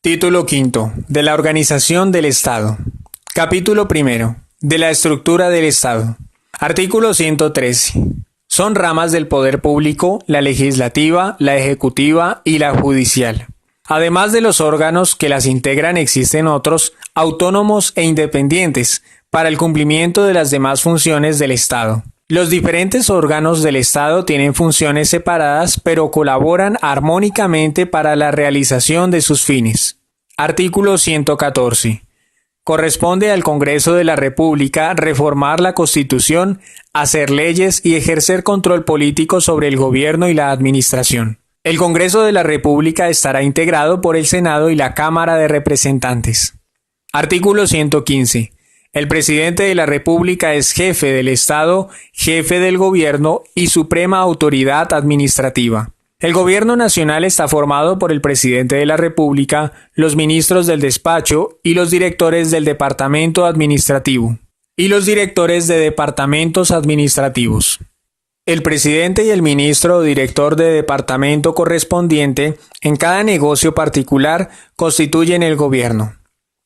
Título quinto. De la organización del Estado. Capítulo primero. De la estructura del Estado. Artículo 113. Son ramas del poder público la legislativa, la ejecutiva y la judicial. Además de los órganos que las integran, existen otros, autónomos e independientes, para el cumplimiento de las demás funciones del Estado. Los diferentes órganos del Estado tienen funciones separadas, pero colaboran armónicamente para la realización de sus fines. Artículo 114. Corresponde al Congreso de la República reformar la Constitución, hacer leyes y ejercer control político sobre el gobierno y la administración. El Congreso de la República estará integrado por el Senado y la Cámara de Representantes. Artículo 115. El presidente de la República es jefe del Estado, jefe del gobierno y suprema autoridad administrativa. El gobierno nacional está formado por el presidente de la República, los ministros del despacho y los directores del departamento administrativo, y los directores de departamentos administrativos. El presidente y el ministro o director de departamento correspondiente en cada negocio particular constituyen el gobierno.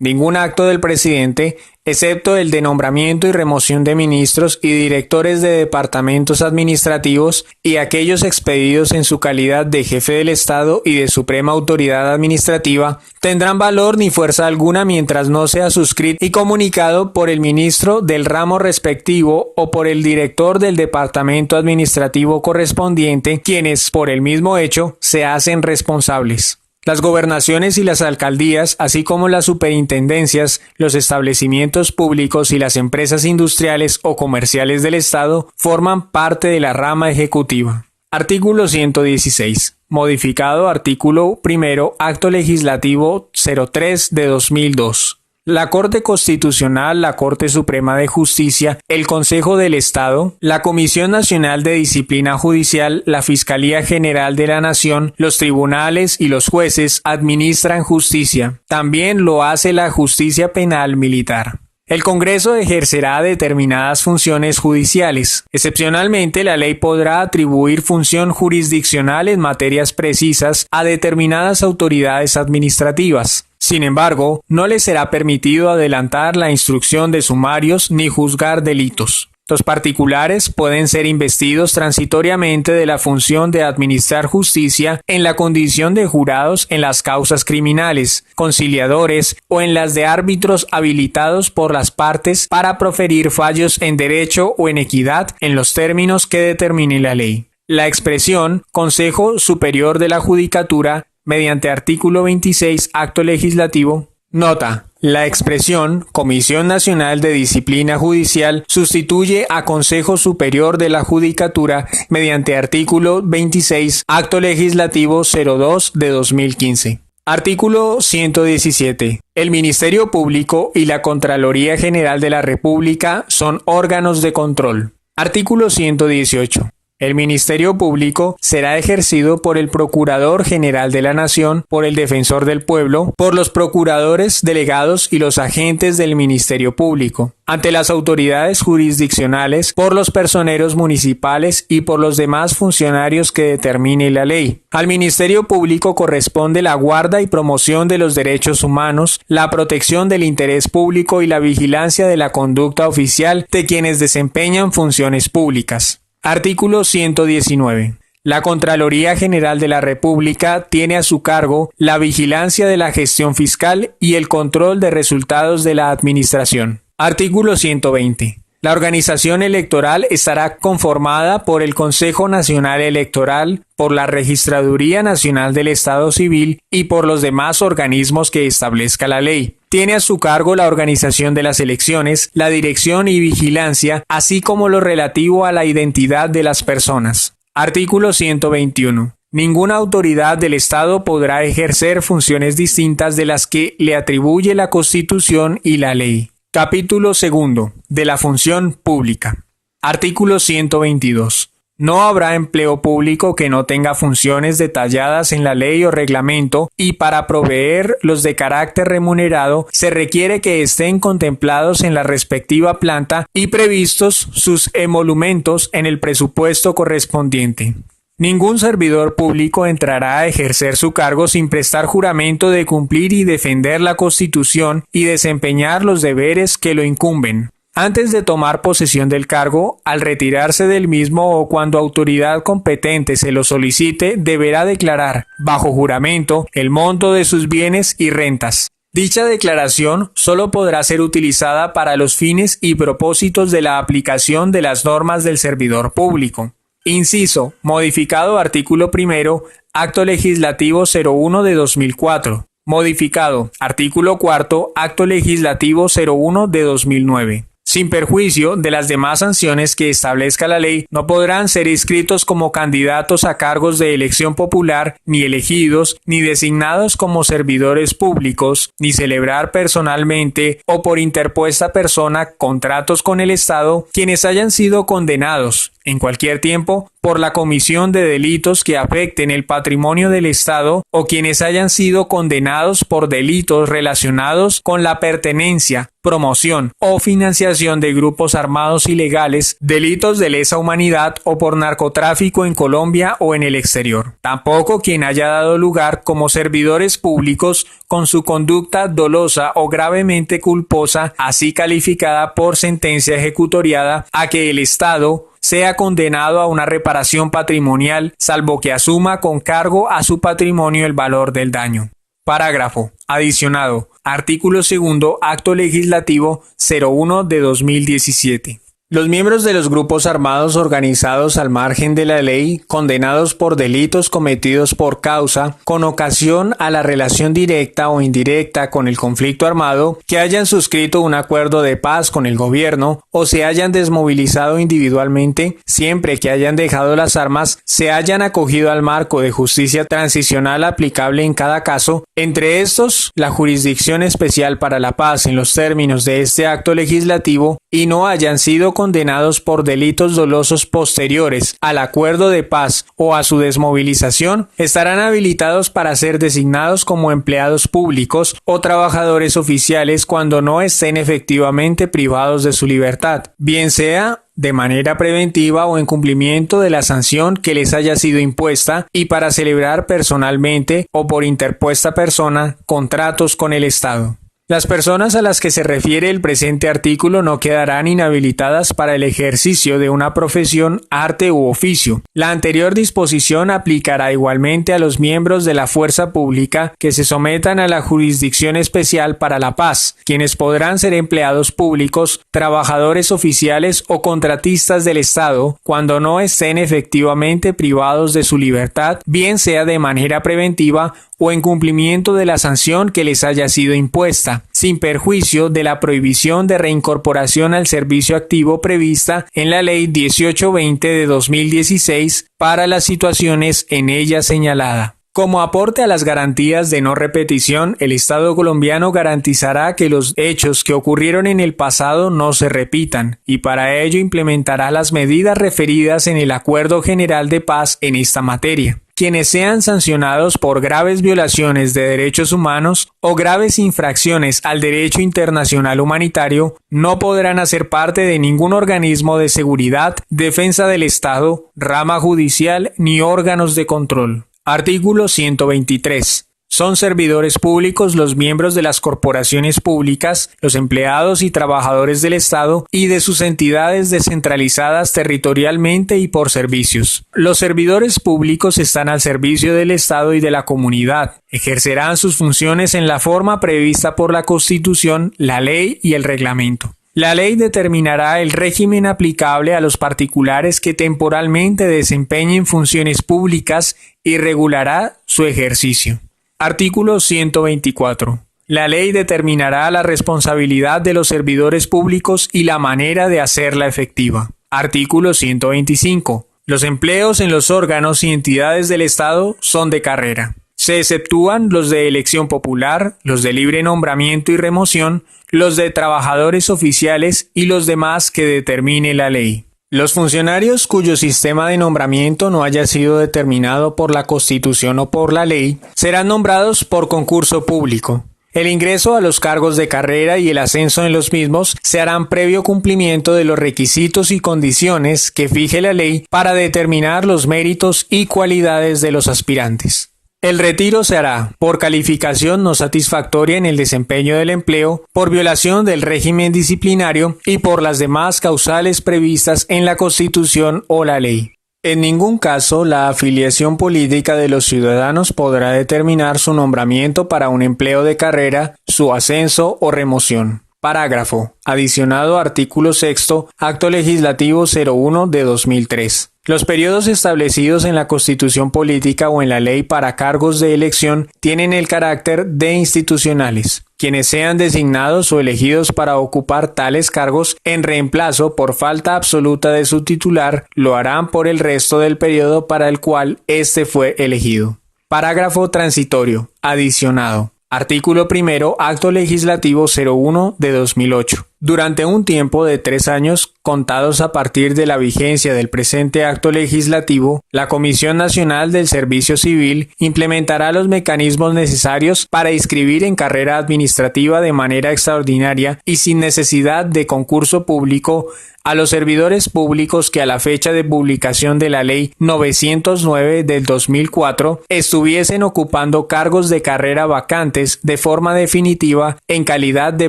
Ningún acto del presidente, excepto el de nombramiento y remoción de ministros y directores de departamentos administrativos y aquellos expedidos en su calidad de jefe del Estado y de suprema autoridad administrativa, tendrán valor ni fuerza alguna mientras no sea suscrito y comunicado por el ministro del ramo respectivo o por el director del departamento administrativo correspondiente, quienes, por el mismo hecho, se hacen responsables. Las gobernaciones y las alcaldías, así como las superintendencias, los establecimientos públicos y las empresas industriales o comerciales del Estado forman parte de la rama ejecutiva. Artículo 116. Modificado artículo primero, Acto Legislativo 03 de 2002. La Corte Constitucional, la Corte Suprema de Justicia, el Consejo del Estado, la Comisión Nacional de Disciplina Judicial, la Fiscalía General de la Nación, los tribunales y los jueces administran justicia. También lo hace la justicia penal militar. El Congreso ejercerá determinadas funciones judiciales. Excepcionalmente, la ley podrá atribuir función jurisdiccional en materias precisas a determinadas autoridades administrativas. Sin embargo, no les será permitido adelantar la instrucción de sumarios ni juzgar delitos. Los particulares pueden ser investidos transitoriamente de la función de administrar justicia en la condición de jurados en las causas criminales, conciliadores o en las de árbitros habilitados por las partes para proferir fallos en derecho o en equidad en los términos que determine la ley. La expresión Consejo Superior de la Judicatura mediante artículo 26, Acto Legislativo. Nota. La expresión Comisión Nacional de Disciplina Judicial sustituye a Consejo Superior de la Judicatura mediante artículo 26, Acto Legislativo 02 de 2015. Artículo 117. El Ministerio Público y la Contraloría General de la República son órganos de control. Artículo 118. El Ministerio Público será ejercido por el Procurador General de la Nación, por el Defensor del Pueblo, por los procuradores delegados y los agentes del Ministerio Público, ante las autoridades jurisdiccionales, por los personeros municipales y por los demás funcionarios que determine la ley. Al Ministerio Público corresponde la guarda y promoción de los derechos humanos, la protección del interés público y la vigilancia de la conducta oficial de quienes desempeñan funciones públicas. Artículo 119. La Contraloría General de la República tiene a su cargo la vigilancia de la gestión fiscal y el control de resultados de la administración. Artículo 120. La organización electoral estará conformada por el Consejo Nacional Electoral, por la Registraduría Nacional del Estado Civil y por los demás organismos que establezca la ley. Tiene a su cargo la organización de las elecciones, la dirección y vigilancia, así como lo relativo a la identidad de las personas. Artículo 121. Ninguna autoridad del Estado podrá ejercer funciones distintas de las que le atribuye la Constitución y la ley. Capítulo segundo. De la función pública. Artículo 122. No habrá empleo público que no tenga funciones detalladas en la ley o reglamento, y para proveer los de carácter remunerado se requiere que estén contemplados en la respectiva planta y previstos sus emolumentos en el presupuesto correspondiente. Ningún servidor público entrará a ejercer su cargo sin prestar juramento de cumplir y defender la Constitución y desempeñar los deberes que lo incumben. Antes de tomar posesión del cargo, al retirarse del mismo o cuando autoridad competente se lo solicite, deberá declarar, bajo juramento, el monto de sus bienes y rentas. Dicha declaración solo podrá ser utilizada para los fines y propósitos de la aplicación de las normas del servidor público. Inciso. Modificado artículo 1, Acto Legislativo 01 de 2004. Modificado artículo 4, Acto Legislativo 01 de 2009. Sin perjuicio de las demás sanciones que establezca la ley, no podrán ser inscritos como candidatos a cargos de elección popular, ni elegidos, ni designados como servidores públicos, ni celebrar personalmente o por interpuesta persona contratos con el Estado quienes hayan sido condenados, en cualquier tiempo, por la comisión de delitos que afecten el patrimonio del Estado o quienes hayan sido condenados por delitos relacionados con la pertenencia, promoción o financiación de grupos armados ilegales, delitos de lesa humanidad o por narcotráfico en Colombia o en el exterior. Tampoco quien haya dado lugar como servidores públicos con su conducta dolosa o gravemente culposa, así calificada por sentencia ejecutoriada, a que el Estado sea condenado a una reparación patrimonial, salvo que asuma con cargo a su patrimonio el valor del daño. Parágrafo. Adicionado. Artículo 2, Acto Legislativo 01 de 2017. Los miembros de los grupos armados organizados al margen de la ley, condenados por delitos cometidos por causa, con ocasión a la relación directa o indirecta con el conflicto armado, que hayan suscrito un acuerdo de paz con el gobierno o se hayan desmovilizado individualmente, siempre que hayan dejado las armas, se hayan acogido al marco de justicia transicional aplicable en cada caso, entre estos, la Jurisdicción Especial para la Paz en los términos de este acto legislativo, y no hayan sido condenados por delitos dolosos posteriores al acuerdo de paz o a su desmovilización, estarán habilitados para ser designados como empleados públicos o trabajadores oficiales cuando no estén efectivamente privados de su libertad, bien sea de manera preventiva o en cumplimiento de la sanción que les haya sido impuesta, y para celebrar personalmente o por interpuesta persona contratos con el Estado. Las personas a las que se refiere el presente artículo no quedarán inhabilitadas para el ejercicio de una profesión, arte u oficio. La anterior disposición aplicará igualmente a los miembros de la fuerza pública que se sometan a la Jurisdicción Especial para la Paz, quienes podrán ser empleados públicos, trabajadores oficiales o contratistas del Estado cuando no estén efectivamente privados de su libertad, bien sea de manera preventiva o en cumplimiento de la sanción que les haya sido impuesta, sin perjuicio de la prohibición de reincorporación al servicio activo prevista en la Ley 1820 de 2016 para las situaciones en ella señalada. Como aporte a las garantías de no repetición, el Estado colombiano garantizará que los hechos que ocurrieron en el pasado no se repitan, y para ello implementará las medidas referidas en el Acuerdo General de Paz en esta materia. Quienes sean sancionados por graves violaciones de derechos humanos o graves infracciones al derecho internacional humanitario no podrán hacer parte de ningún organismo de seguridad, defensa del Estado, rama judicial ni órganos de control. Artículo 123. Son servidores públicos los miembros de las corporaciones públicas, los empleados y trabajadores del Estado y de sus entidades descentralizadas territorialmente y por servicios. Los servidores públicos están al servicio del Estado y de la comunidad. Ejercerán sus funciones en la forma prevista por la Constitución, la ley y el reglamento. La ley determinará el régimen aplicable a los particulares que temporalmente desempeñen funciones públicas y regulará su ejercicio. Artículo 124. La ley determinará la responsabilidad de los servidores públicos y la manera de hacerla efectiva. Artículo 125. Los empleos en los órganos y entidades del Estado son de carrera. Se exceptúan los de elección popular, los de libre nombramiento y remoción, los de trabajadores oficiales y los demás que determine la ley. Los funcionarios cuyo sistema de nombramiento no haya sido determinado por la Constitución o por la ley serán nombrados por concurso público. El ingreso a los cargos de carrera y el ascenso en los mismos se harán previo cumplimiento de los requisitos y condiciones que fije la ley para determinar los méritos y cualidades de los aspirantes. El retiro se hará por calificación no satisfactoria en el desempeño del empleo, por violación del régimen disciplinario y por las demás causales previstas en la Constitución o la ley. En ningún caso la afiliación política de los ciudadanos podrá determinar su nombramiento para un empleo de carrera, su ascenso o remoción. Parágrafo. Adicionado artículo 6º, Acto Legislativo 01 de 2003. Los periodos establecidos en la Constitución Política o en la ley para cargos de elección tienen el carácter de institucionales. Quienes sean designados o elegidos para ocupar tales cargos en reemplazo por falta absoluta de su titular, lo harán por el resto del periodo para el cual éste fue elegido. Parágrafo transitorio. Adicionado. Artículo 1, Acto Legislativo 01 de 2008. Durante un tiempo de 3 años, contados a partir de la vigencia del presente acto legislativo, la Comisión Nacional del Servicio Civil implementará los mecanismos necesarios para inscribir en carrera administrativa de manera extraordinaria y sin necesidad de concurso público a los servidores públicos que a la fecha de publicación de la Ley 909 del 2004 estuviesen ocupando cargos de carrera vacantes de forma definitiva en calidad de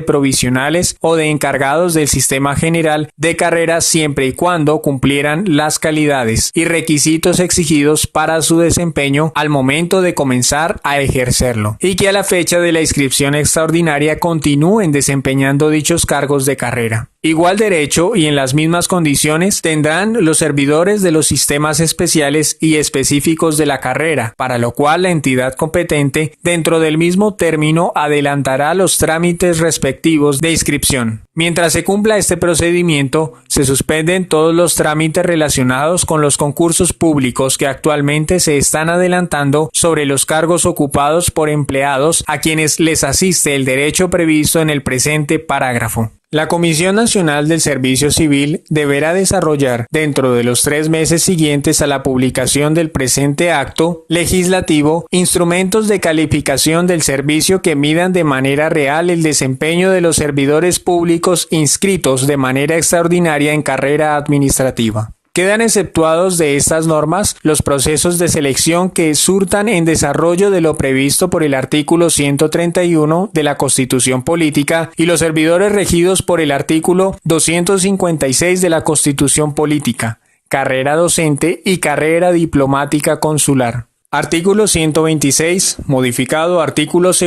provisionales o de encargados del sistema general de carrera siempre y cuando cumplieran las calidades y requisitos exigidos para su desempeño al momento de comenzar a ejercerlo, y que a la fecha de la inscripción extraordinaria continúen desempeñando dichos cargos de carrera. Igual derecho y en las mismas condiciones tendrán los servidores de los sistemas especiales y específicos de la carrera, para lo cual la entidad competente, dentro del mismo término, adelantará los trámites respectivos de inscripción. Mientras se cumpla este procedimiento, se suspenden todos los trámites relacionados con los concursos públicos que actualmente se están adelantando sobre los cargos ocupados por empleados a quienes les asiste el derecho previsto en el presente parágrafo. La Comisión Nacional del Servicio Civil deberá desarrollar, dentro de los 3 meses siguientes a la publicación del presente acto legislativo, instrumentos de calificación del servicio que midan de manera real el desempeño de los servidores públicos inscritos de manera extraordinaria en carrera administrativa. Quedan exceptuados de estas normas los procesos de selección que surtan en desarrollo de lo previsto por el artículo 131 de la Constitución Política y los servidores regidos por el artículo 256 de la Constitución Política, carrera docente y carrera diplomática consular. Artículo 126, modificado artículo 2,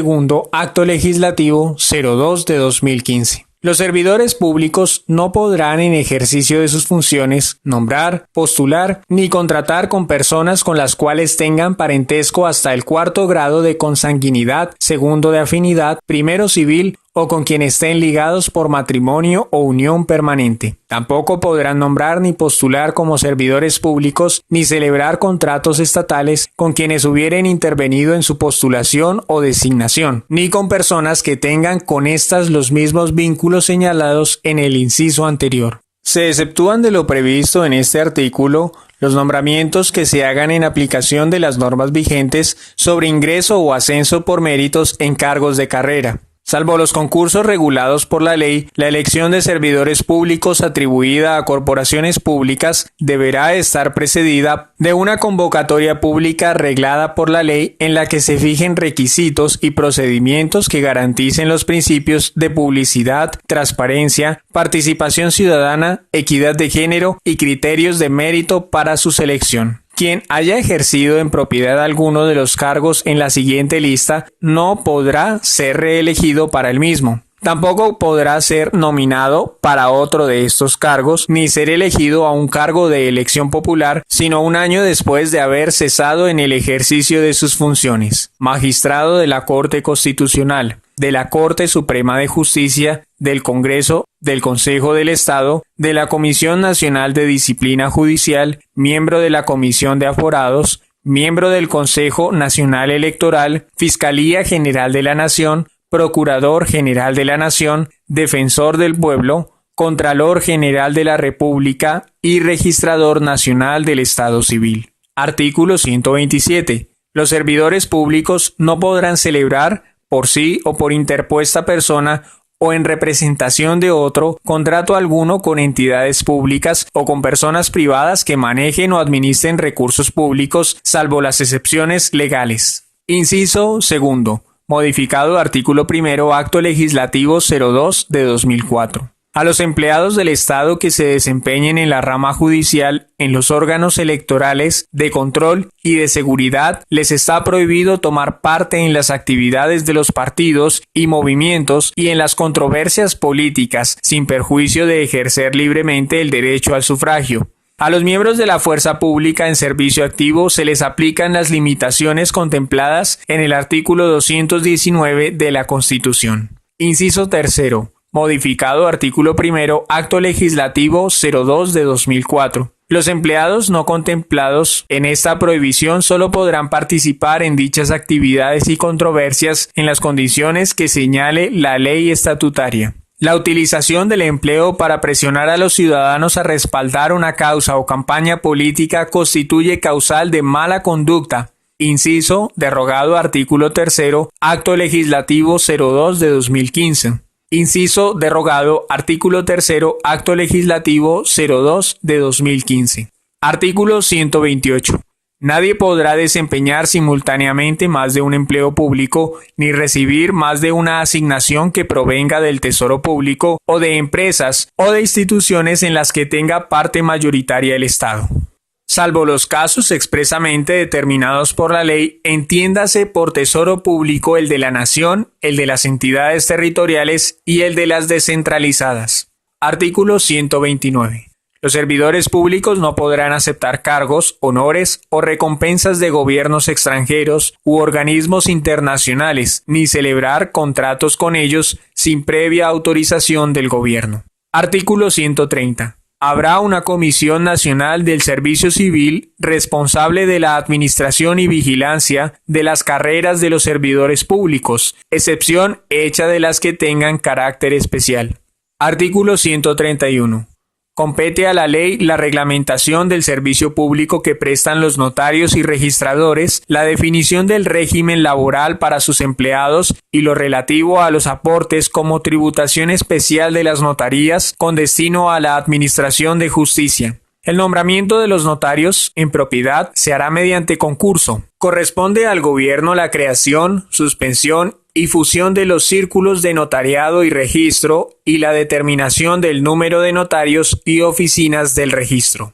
Acto Legislativo 02 de 2015. Los servidores públicos no podrán en ejercicio de sus funciones nombrar, postular ni contratar con personas con las cuales tengan parentesco hasta el 4º grado de consanguinidad, 2º de afinidad, 1º civil o con quien estén ligados por matrimonio o unión permanente. Tampoco podrán nombrar ni postular como servidores públicos ni celebrar contratos estatales con quienes hubieren intervenido en su postulación o designación, ni con personas que tengan con estas los mismos vínculos señalados en el inciso anterior. Se exceptúan de lo previsto en este artículo los nombramientos que se hagan en aplicación de las normas vigentes sobre ingreso o ascenso por méritos en cargos de carrera. Salvo los concursos regulados por la ley, la elección de servidores públicos atribuida a corporaciones públicas deberá estar precedida de una convocatoria pública reglada por la ley en la que se fijen requisitos y procedimientos que garanticen los principios de publicidad, transparencia, participación ciudadana, equidad de género y criterios de mérito para su selección. Quien haya ejercido en propiedad alguno de los cargos en la siguiente lista no podrá ser reelegido para el mismo. Tampoco podrá ser nominado para otro de estos cargos ni ser elegido a un cargo de elección popular, sino un año después de haber cesado en el ejercicio de sus funciones. Magistrado de la Corte Constitucional, de la Corte Suprema de Justicia, del Congreso, del Consejo del Estado, de la Comisión Nacional de Disciplina Judicial, miembro de la Comisión de Aforados, miembro del Consejo Nacional Electoral, Fiscalía General de la Nación, Procurador General de la Nación, Defensor del Pueblo, Contralor General de la República y Registrador Nacional del Estado Civil. Artículo 127. Los servidores públicos no podrán celebrar, por sí o por interpuesta persona, o en representación de otro, contrato alguno con entidades públicas o con personas privadas que manejen o administren recursos públicos, salvo las excepciones legales. Inciso segundo. Modificado artículo primero, Acto Legislativo 02 de 2004. A los empleados del Estado que se desempeñen en la rama judicial, en los órganos electorales, de control y de seguridad, les está prohibido tomar parte en las actividades de los partidos y movimientos y en las controversias políticas, sin perjuicio de ejercer libremente el derecho al sufragio. A los miembros de la fuerza pública en servicio activo se les aplican las limitaciones contempladas en el artículo 219 de la Constitución. Inciso tercero. Modificado artículo primero, Acto Legislativo 02 de 2004. Los empleados no contemplados en esta prohibición solo podrán participar en dichas actividades y controversias en las condiciones que señale la ley estatutaria. La utilización del empleo para presionar a los ciudadanos a respaldar una causa o campaña política constituye causal de mala conducta. Inciso, derogado artículo tercero, Acto Legislativo 02 de 2015. Inciso, derogado artículo tercero, Acto Legislativo 02 de 2015. Artículo 128. Nadie podrá desempeñar simultáneamente más de un empleo público ni recibir más de una asignación que provenga del Tesoro Público o de empresas o de instituciones en las que tenga parte mayoritaria el Estado. Salvo los casos expresamente determinados por la ley, entiéndase por tesoro público el de la nación, el de las entidades territoriales y el de las descentralizadas. Artículo 129. Los servidores públicos no podrán aceptar cargos, honores o recompensas de gobiernos extranjeros u organismos internacionales, ni celebrar contratos con ellos sin previa autorización del gobierno. Artículo 130. Habrá una Comisión Nacional del Servicio Civil responsable de la administración y vigilancia de las carreras de los servidores públicos, excepción hecha de las que tengan carácter especial. Artículo 131. Compete a la ley la reglamentación del servicio público que prestan los notarios y registradores, la definición del régimen laboral para sus empleados y lo relativo a los aportes como tributación especial de las notarías con destino a la administración de justicia. El nombramiento de los notarios en propiedad se hará mediante concurso. Corresponde al gobierno la creación, suspensión y fusión de los círculos de notariado y registro y la determinación del número de notarios y oficinas del registro.